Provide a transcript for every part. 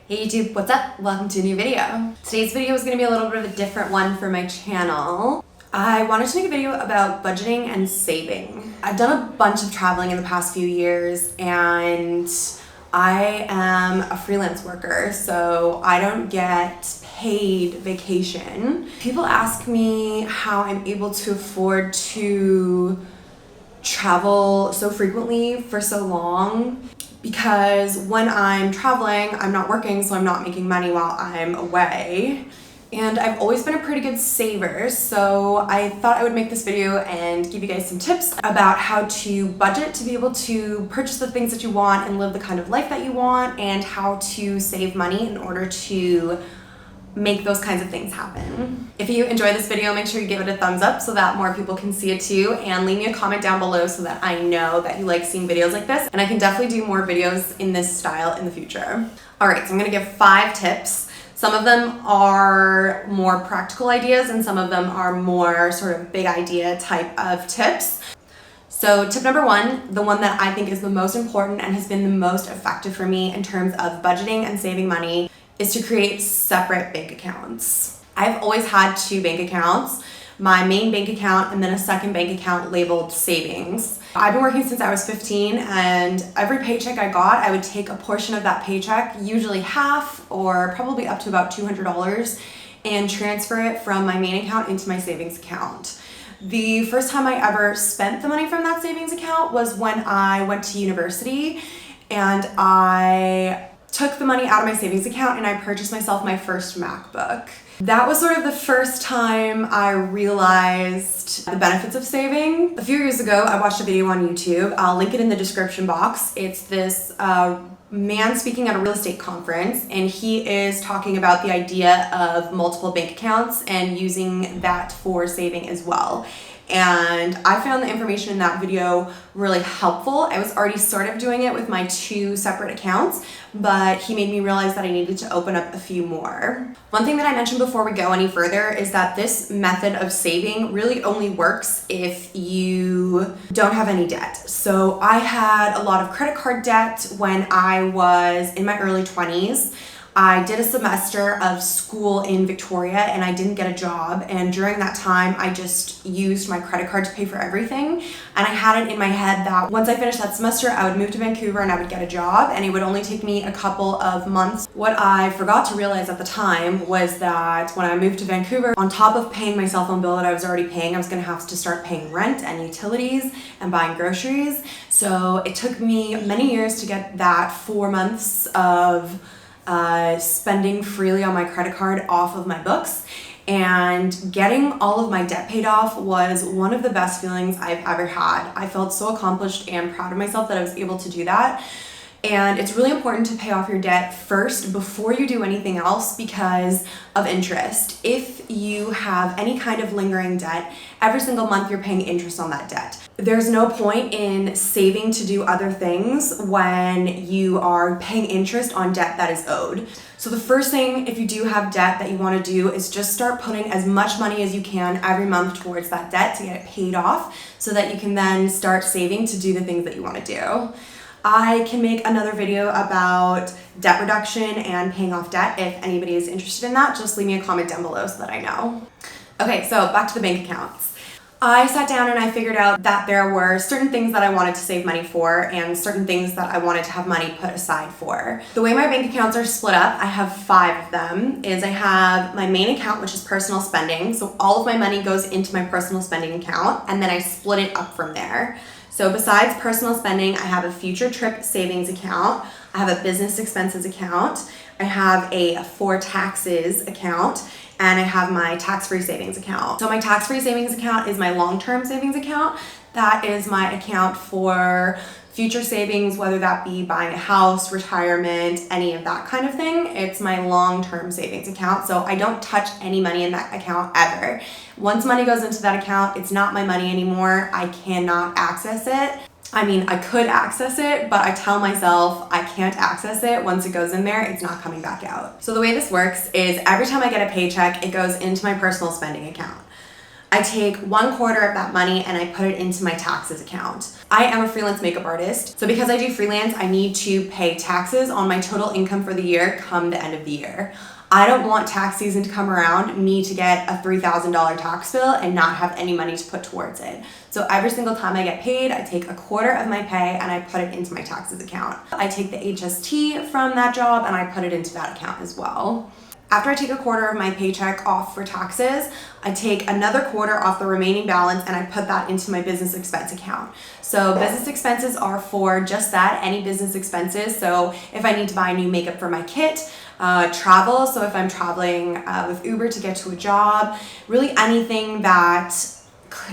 Hey YouTube, what's up? Welcome to a new video. Today's video is going to be a little bit of a different one for my channel. I wanted to make a video about budgeting and saving. I've done a bunch of traveling in the past few years and I am a freelance worker, so I don't get paid vacation. People ask me how I'm able to afford to travel so frequently for so long. Because when I'm traveling, I'm not working, so I'm not making money while I'm away. And I've always been a pretty good saver, so I thought I would make this video and give you guys some tips about how to budget to be able to purchase the things that you want and live the kind of life that you want, and how to save money in order to make those kinds of things happen. If you enjoy this video, make sure you give it a thumbs up so that more people can see it too, and leave me a comment down below so that I know that you like seeing videos like this, and I can definitely do more videos in this style in the future. Alright, so I'm gonna give 5 tips. Some of them are more practical ideas and some of them are more sort of big idea type of tips. So tip number 1, the one that I think is the most important and has been the most effective for me in terms of budgeting and saving money, is to create separate bank accounts. I've always had 2 bank accounts, my main bank account and then a second bank account labeled savings. I've been working since I was 15, and every paycheck I got, I would take a portion of that paycheck, usually half or probably up to about $200, and transfer it from my main account into my savings account. The first time I ever spent the money from that savings account was when I went to university, and I took the money out of my savings account and I purchased myself my first MacBook. That was sort of the first time I realized the benefits of saving. A few years ago, I watched a video on YouTube. I'll link it in the description box. It's this man speaking at a real estate conference, and he is talking about the idea of multiple bank accounts and using that for saving as well. And I found the information in that video really helpful. I was already sort of doing it with my 2 separate accounts, but he made me realize that I needed to open up a few more. One thing that I mentioned before we go any further is that this method of saving really only works if you don't have any debt. So I had a lot of credit card debt when I was in my early 20s. I did a semester of school in Victoria and I didn't get a job, and during that time I just used my credit card to pay for everything, and I had it in my head that once I finished that semester I would move to Vancouver and I would get a job and it would only take me a couple of months. What I forgot to realize at the time was that when I moved to Vancouver, on top of paying my cell phone bill that I was already paying, I was going to have to start paying rent and utilities and buying groceries. So it took me many years to get that 4 months of spending freely on my credit card off of my books, and getting all of my debt paid off was one of the best feelings I've ever had. I felt so accomplished and proud of myself that I was able to do that. And it's really important to pay off your debt first before you do anything else because of interest. If you have any kind of lingering debt, every single month you're paying interest on that debt. There's no point in saving to do other things when you are paying interest on debt that is owed. So the first thing, if you do have debt, that you want to do is just start putting as much money as you can every month towards that debt to get it paid off so that you can then start saving to do the things that you want to do. I can make another video about debt reduction and paying off debt. If anybody is interested in that, just leave me a comment down below so that I know. Okay, so back to the bank accounts. I sat down and I figured out that there were certain things that I wanted to save money for and certain things that I wanted to have money put aside for. The way my bank accounts are split up, I have 5 of them, is I have my main account, which is personal spending. So all of my money goes into my personal spending account, and then I split it up from there. So besides personal spending, I have a future trip savings account, I have a business expenses account, I have a for taxes account, and I have my tax-free savings account. So my tax-free savings account is my long-term savings account. That is my account for future savings, whether that be buying a house, retirement, any of that kind of thing. It's my long-term savings account, so I don't touch any money in that account ever. Once money goes into that account, it's not my money anymore. I cannot access it. I mean, I could access it, but I tell myself I can't access it. Once it goes in there, it's not coming back out. So the way this works is every time I get a paycheck, it goes into my personal spending account. I take 1/4 of that money and I put it into my taxes account. I am a freelance makeup artist, so because I do freelance, I need to pay taxes on my total income for the year come the end of the year. I don't want tax season to come around, me to get a $3,000 tax bill and not have any money to put towards it. So every single time I get paid, I take 1/4 of my pay and I put it into my taxes account. I take the HST from that job and I put it into that account as well. After I take 1/4 of my paycheck off for taxes, I take another 1/4 off the remaining balance and I put that into my business expense account. So business expenses are for just that, any business expenses. So if I need to buy new makeup for my kit, travel, so if I'm traveling with Uber to get to a job, really anything that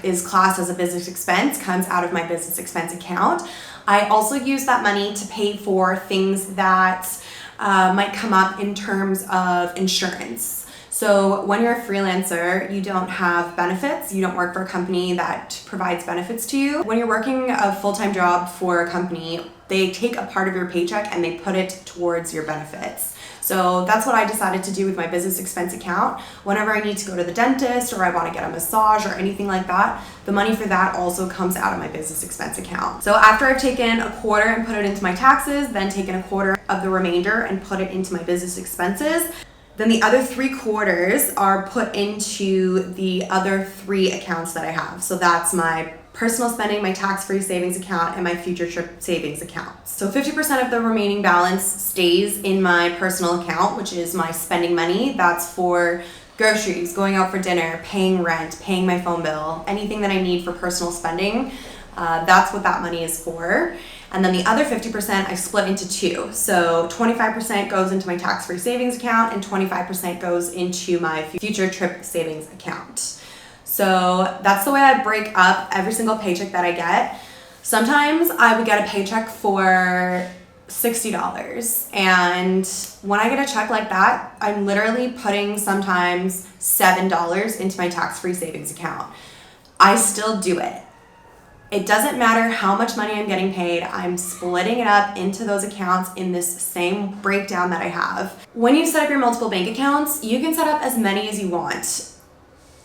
is classed as a business expense comes out of my business expense account. I also use that money to pay for things that might come up in terms of insurance. So when you're a freelancer, you don't have benefits. You don't work for a company that provides benefits to you. When you're working a full-time job for a company, they take a part of your paycheck and they put it towards your benefits. So that's what I decided to do with my business expense account. Whenever I need to go to the dentist or I want to get a massage or anything like that, the money for that also comes out of my business expense account. So after I've taken 1/4 and put it into my taxes, then taken 1/4 of the remainder and put it into my business expenses, then the other 3/4 are put into the other 3 accounts that I have. So that's my personal spending, my tax-free savings account, and my future trip savings account. So 50% of the remaining balance stays in my personal account, which is my spending money. That's for groceries, going out for dinner, paying rent, paying my phone bill, anything that I need for personal spending. That's what that money is for. And then the other 50% I split into 2. So 25% goes into my tax-free savings account and 25% goes into my future trip savings account. So that's the way I break up every single paycheck that I get. Sometimes I would get a paycheck for $60. And when I get a check like that, I'm literally putting sometimes $7 into my tax-free savings account. I still do it. It doesn't matter how much money I'm getting paid, I'm splitting it up into those accounts in this same breakdown that I have. When you set up your multiple bank accounts, you can set up as many as you want.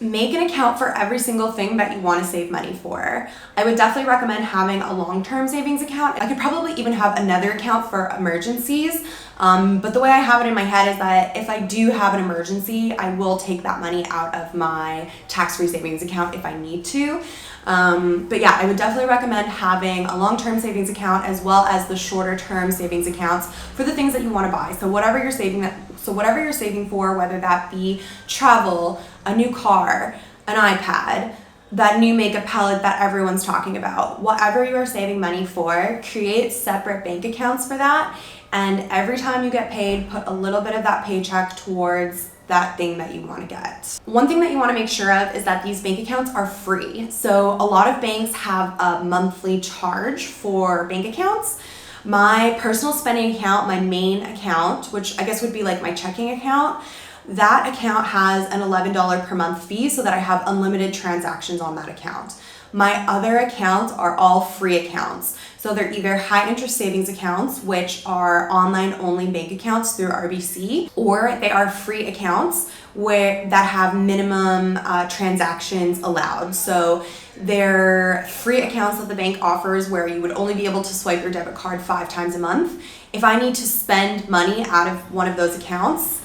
Make an account for every single thing that you want to save money for. I would definitely recommend having a long-term savings account. I could probably even have another account for emergencies, but the way I have it in my head is that if I do have an emergency, I will take that money out of my tax-free savings account if I need to. But yeah, I would definitely recommend having a long-term savings account as well as the shorter-term savings accounts for the things that you want to buy. So whatever you're saving for, whether that be travel, a new car, an iPad, that new makeup palette that everyone's talking about, whatever you are saving money for, create separate bank accounts for that. And every time you get paid, put a little bit of that paycheck towards that thing that you want to get. One thing that you want to make sure of is that these bank accounts are free. So a lot of banks have a monthly charge for bank accounts. My personal spending account, my main account, which I guess would be like my checking account, that account has an $11 per month fee so that I have unlimited transactions on that account. My other accounts are all free accounts. So they're either high interest savings accounts, which are online only bank accounts through RBC, or they are free accounts that have minimum transactions allowed. So they're free accounts that the bank offers where you would only be able to swipe your debit card 5 times a month. If I need to spend money out of one of those accounts,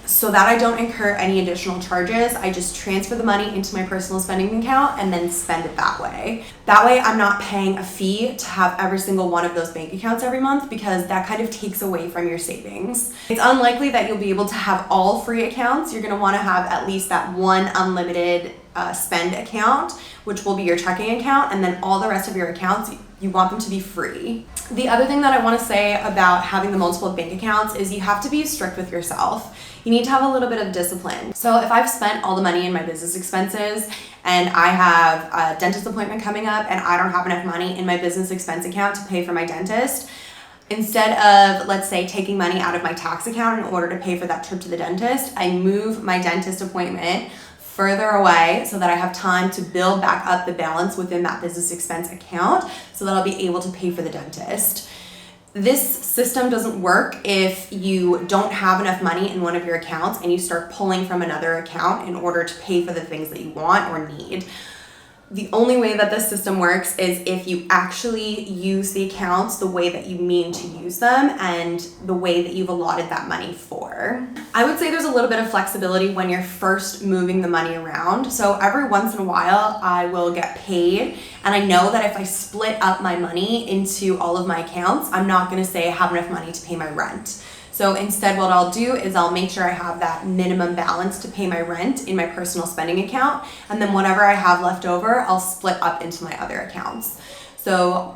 so that I don't incur any additional charges, I just transfer the money into my personal spending account and then spend it that way. That way I'm not paying a fee to have every single one of those bank accounts every month, because that kind of takes away from your savings. It's unlikely that you'll be able to have all free accounts. You're going to want to have at least that one unlimited spend account, which will be your checking account, and then all the rest of your accounts, you want them to be free. The other thing that I want to say about having the multiple bank accounts is you have to be strict with yourself. You need to have a little bit of discipline. So if I've spent all the money in my business expenses and I have a dentist appointment coming up and I don't have enough money in my business expense account to pay for my dentist, instead of, let's say, taking money out of my tax account in order to pay for that trip to the dentist, I move my dentist appointment further away so that I have time to build back up the balance within that business expense account so that I'll be able to pay for the dentist. This system doesn't work if you don't have enough money in one of your accounts and you start pulling from another account in order to pay for the things that you want or need. The only way that this system works is if you actually use the accounts the way that you mean to use them and the way that you've allotted that money for. I would say there's a little bit of flexibility when you're first moving the money around. So every once in a while, I will get paid, and I know that if I split up my money into all of my accounts, I'm not gonna say I have enough money to pay my rent. So instead, what I'll do is I'll make sure I have that minimum balance to pay my rent in my personal spending account. And then whatever I have left over, I'll split up into my other accounts. So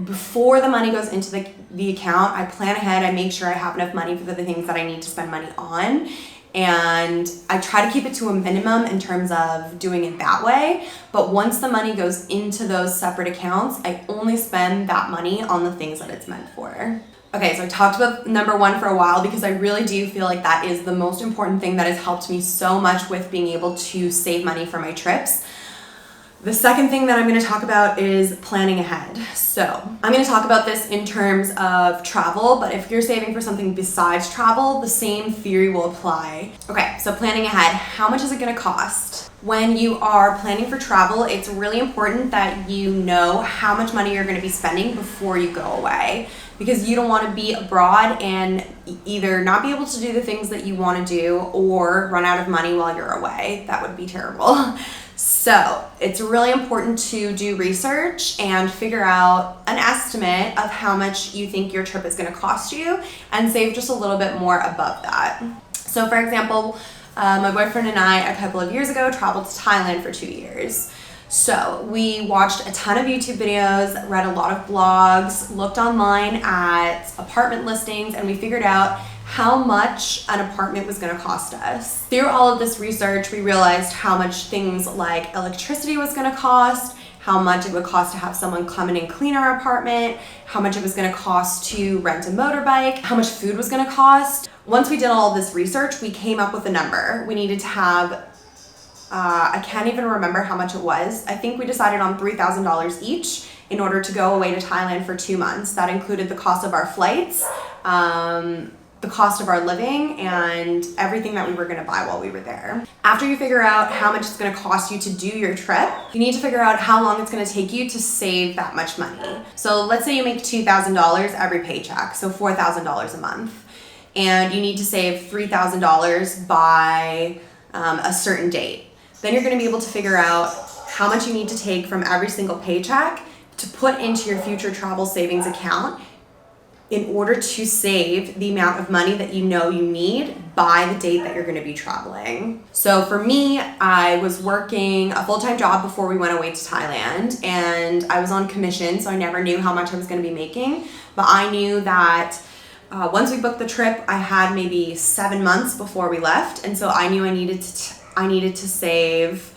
before the money goes into the account, I plan ahead. I make sure I have enough money for the things that I need to spend money on. And I try to keep it to a minimum in terms of doing it that way. But once the money goes into those separate accounts, I only spend that money on the things that it's meant for. Okay, so I talked about number one for a while because I really do feel like that is the most important thing that has helped me so much with being able to save money for my trips. The second thing that I'm going to talk about is planning ahead. So I'm going to talk about this in terms of travel, but if you're saving for something besides travel, the same theory will apply. Okay, so planning ahead, how much is it going to cost? When you are planning for travel, it's really important that you know how much money you're going to be spending before you go away, because you don't want to be abroad and either not be able to do the things that you want to do or run out of money while you're away. That would be terrible. So it's really important to do research and figure out an estimate of how much you think your trip is going to cost you and save just a little bit more above that. So for example, my boyfriend and I a couple of years ago traveled to Thailand for 2 years. So we watched a ton of YouTube videos, read a lot of blogs, looked online at apartment listings, and we figured out how much an apartment was going to cost us. Through all of this research, we realized how much things like electricity was going to cost, how much it would cost to have someone come in and clean our apartment, how much it was going to cost to rent a motorbike, how much food was going to cost. Once we did all of this research, we came up with a number. We needed to have, I can't even remember how much it was. I think we decided on $3,000 each in order to go away to Thailand for 2 months. That included the cost of our flights, the cost of our living, and everything that we were going to buy while we were there. After you figure out how much it's going to cost you to do your trip, you need to figure out how long it's going to take you to save that much money. So let's say you make $2,000 every paycheck, so $4,000 a month, and you need to save $3,000 by a certain date. Then you're going to be able to figure out how much you need to take from every single paycheck to put into your future travel savings account in order to save the amount of money that you know you need by the date that you're going to be traveling. So for me, I was working a full-time job before we went away to Thailand, and I was on commission, so I never knew how much I was going to be making. But I knew that once we booked the trip, I had maybe 7 months before we left, and so I knew I needed to save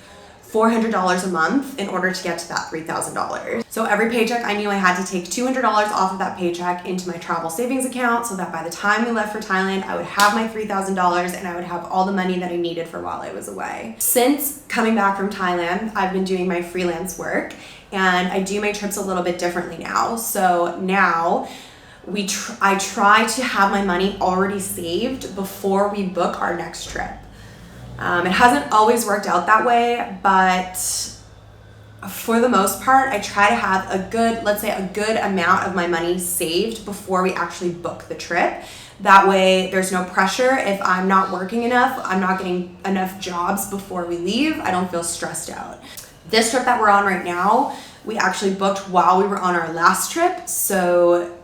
$400 a month in order to get to that $3,000. So every paycheck, I knew I had to take $200 off of that paycheck into my travel savings account so that by the time we left for Thailand, I would have my $3,000 and I would have all the money that I needed for while I was away. Since coming back from Thailand, I've been doing my freelance work and I do my trips a little bit differently now. So now I try to have my money already saved before we book our next trip. It hasn't always worked out that way, but for the most part, I try to have a good amount of my money saved before we actually book the trip. That way, there's no pressure. If I'm not working enough, I'm not getting enough jobs before we leave, I don't feel stressed out. This trip that we're on right now, we actually booked while we were on our last trip, so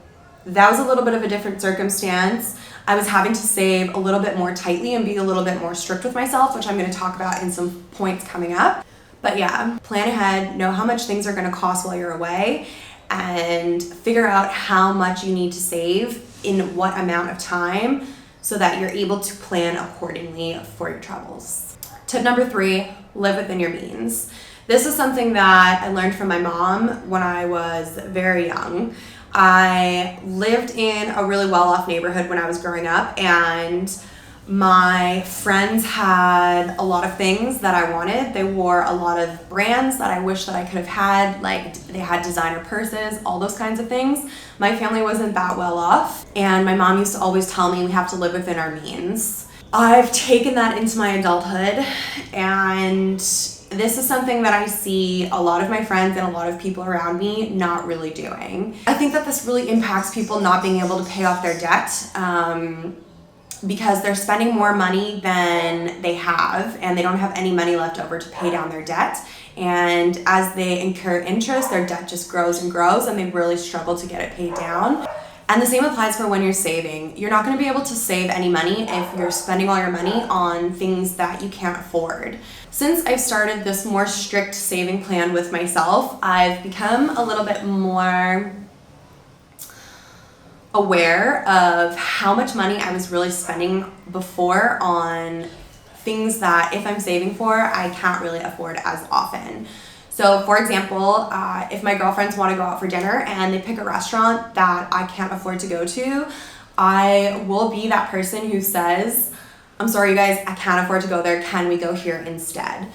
that was a little bit of a different circumstance. I was having to save a little bit more tightly and be a little bit more strict with myself, which I'm going to talk about in some points coming up. But yeah, plan ahead, know how much things are going to cost while you're away, and figure out how much you need to save in what amount of time so that you're able to plan accordingly for your travels. Tip number 3, live within your means. This is something that I learned from my mom when I was very young. I lived in a really well-off neighborhood when I was growing up, and My friends had a lot of things that I wanted. They wore a lot of brands that I wish that I could have had, like they had designer purses, all those kinds of things. My family wasn't that well off, and my mom used to always tell me we have to live within our means. I've taken that into my adulthood, and this is something that I see a lot of my friends and a lot of people around me not really doing. I think that this really impacts people not being able to pay off their debt, because they're spending more money than they have, and they don't have any money left over to pay down their debt. And as they incur interest, their debt just grows and grows, and they really struggle to get it paid down. And the same applies for when you're saving. You're not going to be able to save any money if you're spending all your money on things that you can't afford. Since I've started this more strict saving plan with myself, I've become a little bit more aware of how much money I was really spending before on things that if I'm saving for, I can't really afford as often. So for example, if my girlfriends want to go out for dinner and they pick a restaurant that I can't afford to go to, I will be that person who says, I'm sorry you guys, I can't afford to go there, can we go here instead?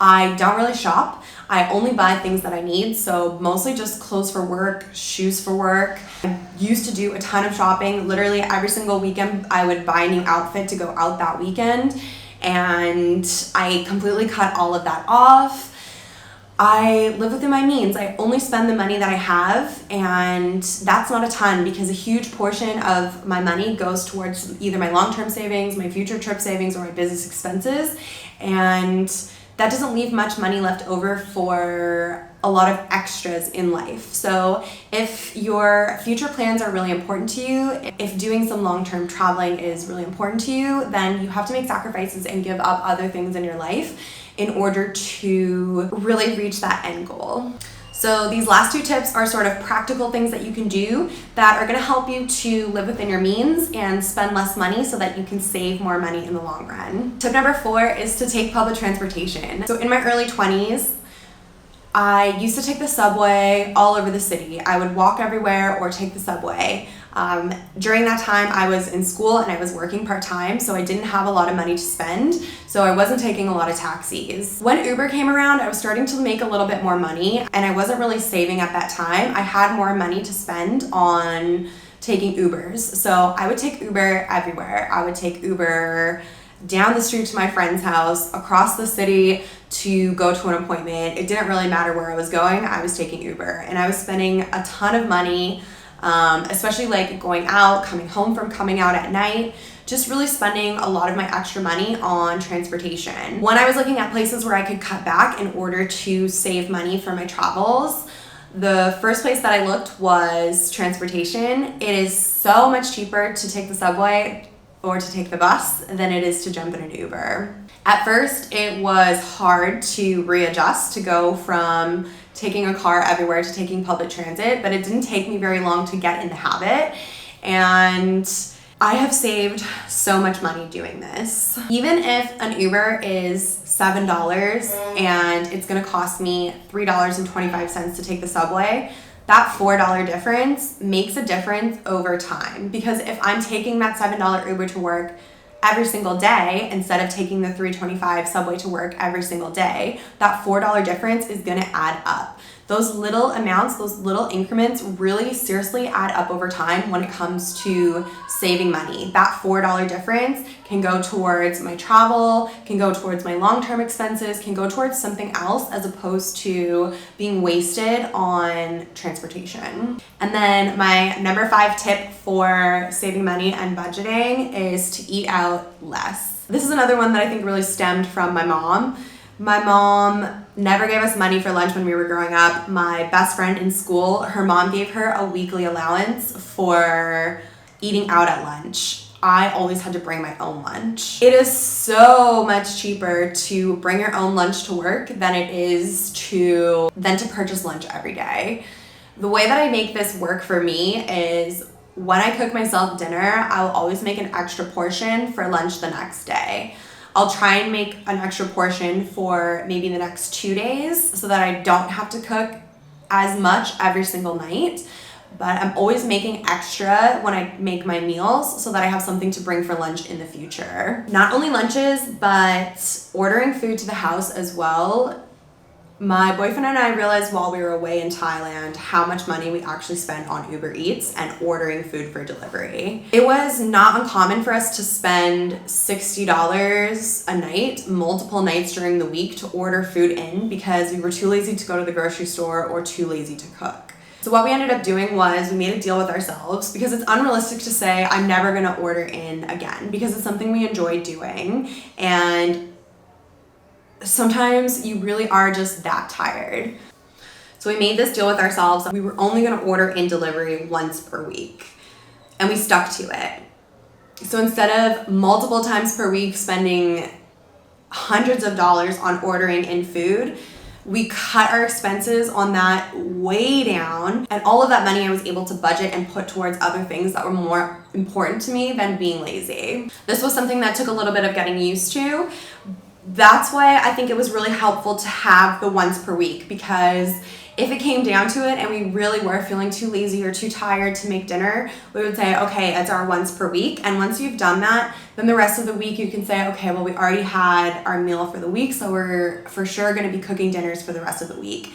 I don't really shop. I only buy things that I need, so mostly just clothes for work, shoes for work. I used to do a ton of shopping. Literally every single weekend I would buy a new outfit to go out that weekend, and I completely cut all of that off. I live within my means. I only spend the money that I have, and that's not a ton because a huge portion of my money goes towards either my long-term savings, my future trip savings, or my business expenses, and that doesn't leave much money left over for a lot of extras in life. So if your future plans are really important to you, if doing some long-term traveling is really important to you, then you have to make sacrifices and give up other things in your life in order to really reach that end goal. So these last two tips are sort of practical things that you can do that are going to help you to live within your means and spend less money so that you can save more money in the long run. Tip number 4 is to take public transportation. So in my early 20s, I used to take the subway all over the city. I would walk everywhere or take the subway. During that time, I was in school and I was working part-time, so I didn't have a lot of money to spend, so I wasn't taking a lot of taxis. When Uber came around, I was starting to make a little bit more money, and I wasn't really saving at that time. I had more money to spend on taking Ubers, so I would take Uber everywhere. I would take Uber down the street to my friend's house, across the city to go to an appointment. It didn't really matter where I was going, I was taking Uber, and I was spending a ton of money, especially like going out, coming home from coming out at night, just really spending a lot of my extra money on transportation. When I was looking at places where I could cut back in order to save money for my travels, the first place that I looked was transportation. It is so much cheaper to take the subway or to take the bus than it is to jump in an Uber. At first, it was hard to readjust to go from taking a car everywhere to taking public transit, but it didn't take me very long to get in the habit, and I have saved so much money doing this. Even if an Uber is $7 and it's gonna cost me $3.25 to take the subway, that $4 difference makes a difference over time, because if I'm taking that $7 Uber to work every single day instead of taking the $3.25 subway to work every single day, that $4 difference is gonna add up. Those little amounts, those little increments really seriously add up over time when it comes to saving money. That $4 difference can go towards my travel, can go towards my long-term expenses, can go towards something else as opposed to being wasted on transportation. And then my number 5 tip for saving money and budgeting is to eat out less. This is another one that I think really stemmed from my mom. My mom never gave us money for lunch when we were growing up. My best friend in school, her mom gave her a weekly allowance for eating out at lunch. I always had to bring my own lunch. It is so much cheaper to bring your own lunch to work than it is to purchase lunch every day. The way that I make this work for me is when I cook myself dinner, I'll always make an extra portion for lunch the next day. I'll try and make an extra portion for maybe the next 2 days so that I don't have to cook as much every single night. but I'm always making extra when I make my meals so that I have something to bring for lunch in the future. Not only lunches, but ordering food to the house as well. My boyfriend and I realized while we were away in Thailand how much money we actually spent on Uber Eats and ordering food for delivery. It was not uncommon for us to spend $60 a night, multiple nights during the week, to order food in because we were too lazy to go to the grocery store or too lazy to cook. So what we ended up doing was we made a deal with ourselves, because it's unrealistic to say I'm never gonna order in again, because it's something we enjoy doing, and sometimes you really are just that tired. So we made this deal with ourselves that we were only gonna order in delivery once per week, and we stuck to it. So instead of multiple times per week spending hundreds of dollars on ordering in food, we cut our expenses on that way down, and all of that money I was able to budget and put towards other things that were more important to me than being lazy. This was something that took a little bit of getting used to. That's why I think it was really helpful to have the once per week, because if it came down to it and we really were feeling too lazy or too tired to make dinner, we would say, okay, it's our once per week. And once you've done that, then the rest of the week you can say, okay, well, we already had our meal for the week, so we're for sure going to be cooking dinners for the rest of the week.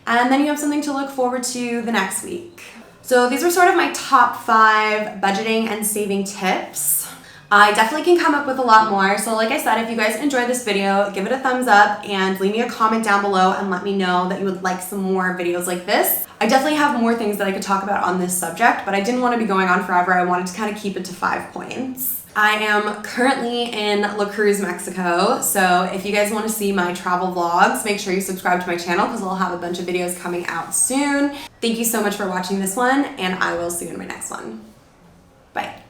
And then you have something to look forward to the next week. So these were sort of my top 5 budgeting and saving tips. I definitely can come up with a lot more. So like I said, if you guys enjoyed this video, give it a thumbs up and leave me a comment down below and let me know that you would like some more videos like this. I definitely have more things that I could talk about on this subject, but I didn't want to be going on forever. I wanted to kind of keep it to 5 points. I am currently in La Cruz, Mexico, so if you guys want to see my travel vlogs, make sure you subscribe to my channel because I'll have a bunch of videos coming out soon. Thank you so much for watching this one, and I will see you in my next one. Bye.